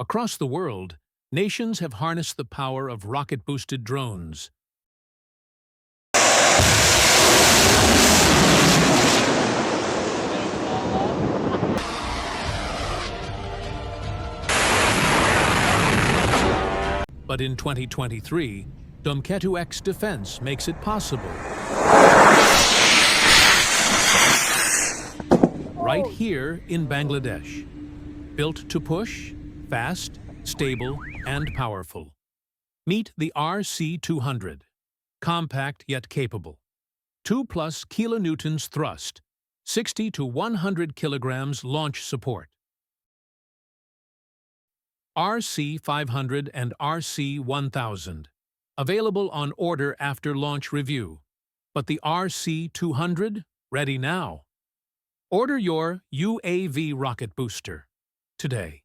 Across the world, nations have harnessed the power of rocket-boosted drones. But in 2023, Domketu X defense makes it possible. Right here in Bangladesh. Built to push, fast, stable, and powerful. Meet the RC-200. Compact yet capable. 2+ kilonewtons thrust, 60 to 100 kilograms launch support. RC-500 and RC-1000. Available on order after launch review. But the RC-200, ready now. Order your UAV rocket booster today.